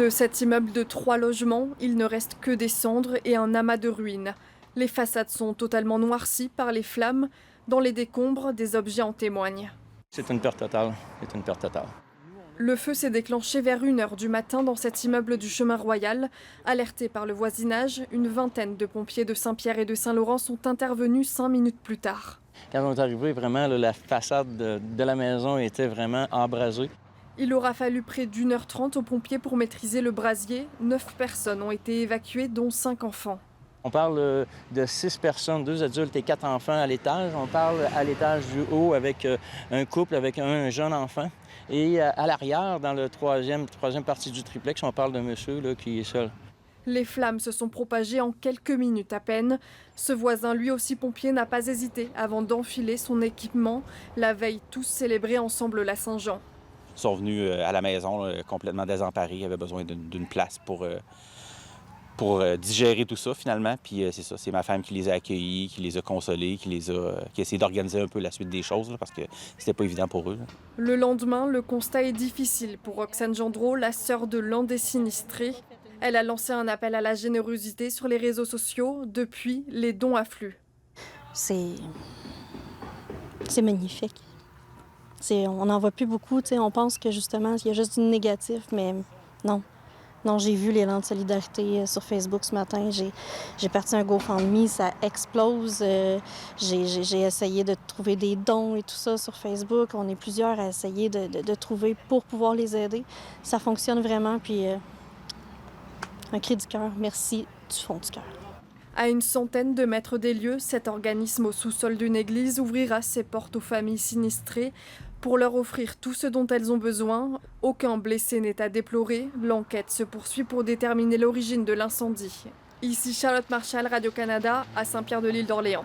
De cet immeuble de 3 logements, il ne reste que des cendres et un amas de ruines. Les façades sont totalement noircies par les flammes. Dans les décombres, des objets en témoignent. C'est une perte totale. C'est une perte totale. Le feu s'est déclenché vers 1h du matin dans cet immeuble du Chemin Royal. Alertés par le voisinage, une vingtaine de pompiers de Saint-Pierre et de Saint-Laurent sont intervenus 5 minutes plus tard. Quand on est arrivé, vraiment, là, la façade de la maison était vraiment embrasée. Il aura fallu près d'1h30 aux pompiers pour maîtriser le brasier. 9 personnes ont été évacuées, dont 5 enfants. On parle de 6 personnes, 2 adultes et 4 enfants à l'étage. On parle à l'étage du haut avec un couple, avec un jeune enfant. Et à l'arrière, dans la troisième partie du triplex, on parle d'un monsieur là, qui est seul. Les flammes se sont propagées en quelques minutes à peine. Ce voisin, lui aussi pompier, n'a pas hésité avant d'enfiler son équipement. La veille, tous célébraient ensemble la Saint-Jean. Ils sont venus à la maison complètement désemparés. Ils avaient besoin d'une place pour digérer tout ça, finalement. Puis c'est ça, c'est ma femme qui les a accueillis, qui les a consolés, qui a essayé d'organiser un peu la suite des choses, là, parce que c'était pas évident pour eux. Là. Le lendemain, le constat est difficile pour Roxane Gendreau, la sœur de l'un des sinistrés. Elle a lancé un appel à la générosité sur les réseaux sociaux. Depuis, les dons affluent. C'est magnifique. On n'en voit plus beaucoup. On pense que justement, il y a juste du négatif, mais non. Non, j'ai vu l'élan de solidarité sur Facebook ce matin. J'ai parti un GoFundMe, ça explose. J'ai essayé de trouver des dons et tout ça sur Facebook. On est plusieurs à essayer de trouver pour pouvoir les aider. Ça fonctionne vraiment, puis un cri du cœur. Merci du fond du cœur. À une centaine de mètres des lieux, cet organisme au sous-sol d'une église ouvrira ses portes aux familles sinistrées pour leur offrir tout ce dont elles ont besoin. Aucun blessé n'est à déplorer. L'enquête se poursuit pour déterminer l'origine de l'incendie. Ici Charlotte Marchal, Radio-Canada, à Saint-Pierre-de-l'Île d'Orléans.